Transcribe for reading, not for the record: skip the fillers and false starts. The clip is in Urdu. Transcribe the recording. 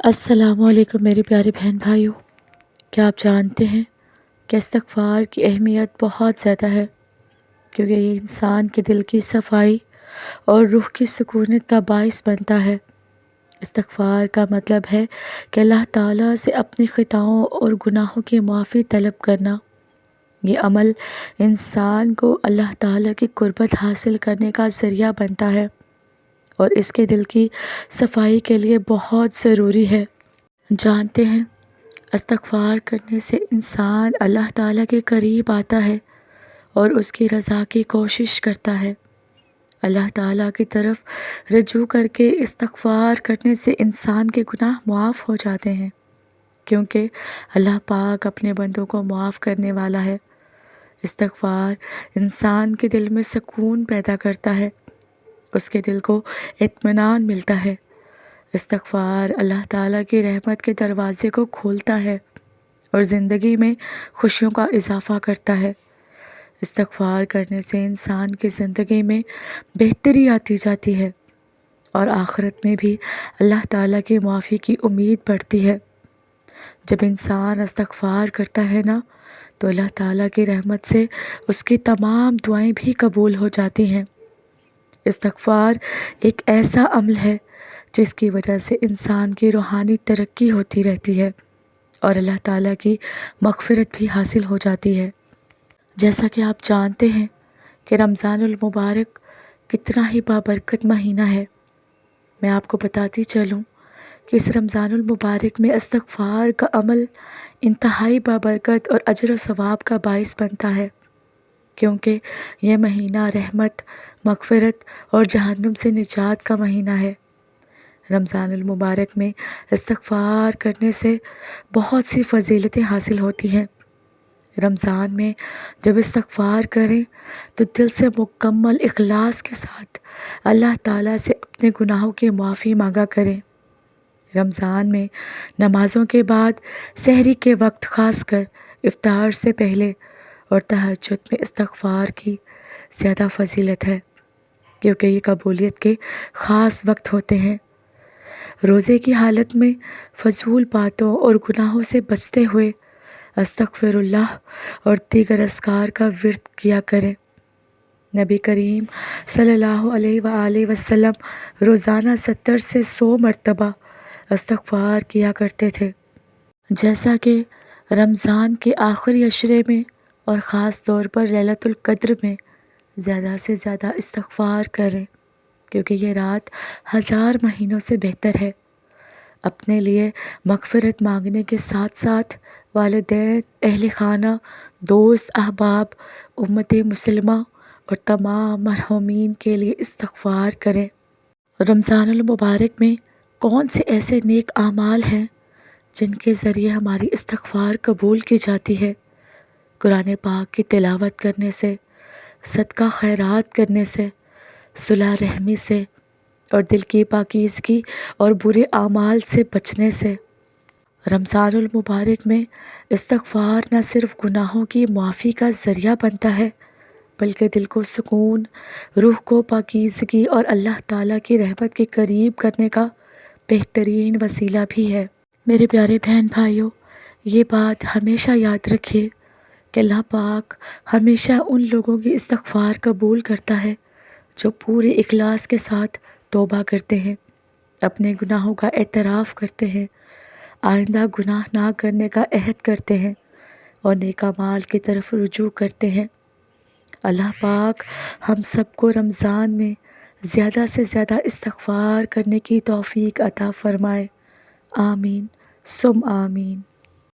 السلام علیکم میرے پیارے بہن بھائیوں، کیا آپ جانتے ہیں کہ استغفار کی اہمیت بہت زیادہ ہے، کیونکہ یہ انسان کے دل کی صفائی اور روح کی سکونت کا باعث بنتا ہے۔ استغفار کا مطلب ہے کہ اللہ تعالیٰ سے اپنی خطاؤں اور گناہوں کی معافی طلب کرنا۔ یہ عمل انسان کو اللہ تعالیٰ کی قربت حاصل کرنے کا ذریعہ بنتا ہے اور اس کے دل کی صفائی کے لیے بہت ضروری ہے۔ جانتے ہیں، استغفار کرنے سے انسان اللہ تعالیٰ کے قریب آتا ہے اور اس کی رضا کی کوشش کرتا ہے۔ اللہ تعالیٰ کی طرف رجوع کر کے استغفار کرنے سے انسان کے گناہ معاف ہو جاتے ہیں، کیونکہ اللہ پاک اپنے بندوں کو معاف کرنے والا ہے۔ استغفار انسان کے دل میں سکون پیدا کرتا ہے، اس کے دل کو اطمینان ملتا ہے۔ استغفار اللہ تعالیٰ کی رحمت کے دروازے کو کھولتا ہے اور زندگی میں خوشیوں کا اضافہ کرتا ہے۔ استغفار کرنے سے انسان کی زندگی میں بہتری آتی جاتی ہے اور آخرت میں بھی اللہ تعالیٰ کی معافی کی امید بڑھتی ہے۔ جب انسان استغفار کرتا ہے نا، تو اللہ تعالیٰ کی رحمت سے اس کی تمام دعائیں بھی قبول ہو جاتی ہیں۔ استغفار ایک ایسا عمل ہے جس کی وجہ سے انسان کی روحانی ترقی ہوتی رہتی ہے اور اللہ تعالیٰ کی مغفرت بھی حاصل ہو جاتی ہے۔ جیسا کہ آپ جانتے ہیں کہ رمضان المبارک کتنا ہی بابرکت مہینہ ہے۔ میں آپ کو بتاتی چلوں کہ اس رمضان المبارک میں استغفار کا عمل انتہائی بابرکت اور اجر و ثواب کا باعث بنتا ہے، کیونکہ یہ مہینہ رحمت، مغفرت اور جہنم سے نجات کا مہینہ ہے۔ رمضان المبارک میں استغفار کرنے سے بہت سی فضیلتیں حاصل ہوتی ہیں۔ رمضان میں جب استغفار کریں تو دل سے مکمل اخلاص کے ساتھ اللہ تعالیٰ سے اپنے گناہوں کی معافی مانگا کریں۔ رمضان میں نمازوں کے بعد، سحری کے وقت خاص کر افطار سے پہلے اور تہجد میں استغفار کی زیادہ فضیلت ہے، کیونکہ یہ قبولیت کے خاص وقت ہوتے ہیں۔ روزے کی حالت میں فضول باتوں اور گناہوں سے بچتے ہوئے استغفر اللہ اور دیگر اذکار کا ورد کیا کریں۔ نبی کریم صلی اللہ علیہ وآلہ وسلم روزانہ 70 سے 100 مرتبہ استغفار کیا کرتے تھے۔ جیسا کہ رمضان کے آخری عشرے میں اور خاص طور پر لیلۃ القدر میں زیادہ سے زیادہ استغفار کریں، کیونکہ یہ رات 1000 مہینوں سے بہتر ہے۔ اپنے لیے مغفرت مانگنے کے ساتھ ساتھ والدین، اہل خانہ، دوست، احباب، امت مسلمہ اور تمام مرحومین کے لیے استغفار کریں۔ رمضان المبارک میں کون سے ایسے نیک اعمال ہیں جن کے ذریعے ہماری استغفار قبول کی جاتی ہے؟ قرآن پاک کی تلاوت کرنے سے، صدقہ خیرات کرنے سے، صلح رحمی سے اور دل کی پاکیزگی اور برے اعمال سے بچنے سے۔ رمضان المبارک میں استغفار نہ صرف گناہوں کی معافی کا ذریعہ بنتا ہے، بلکہ دل کو سکون، روح کو پاکیزگی اور اللہ تعالیٰ کی رحمت کے قریب کرنے کا بہترین وسیلہ بھی ہے۔ میرے پیارے بہن بھائیوں، یہ بات ہمیشہ یاد رکھیے کہ اللہ پاک ہمیشہ ان لوگوں کی استغفار قبول کرتا ہے جو پورے اخلاص کے ساتھ توبہ کرتے ہیں، اپنے گناہوں کا اعتراف کرتے ہیں، آئندہ گناہ نہ کرنے کا عہد کرتے ہیں اور نیک اعمال کی طرف رجوع کرتے ہیں۔ اللہ پاک ہم سب کو رمضان میں زیادہ سے زیادہ استغفار کرنے کی توفیق عطا فرمائے۔ آمین ثم آمین۔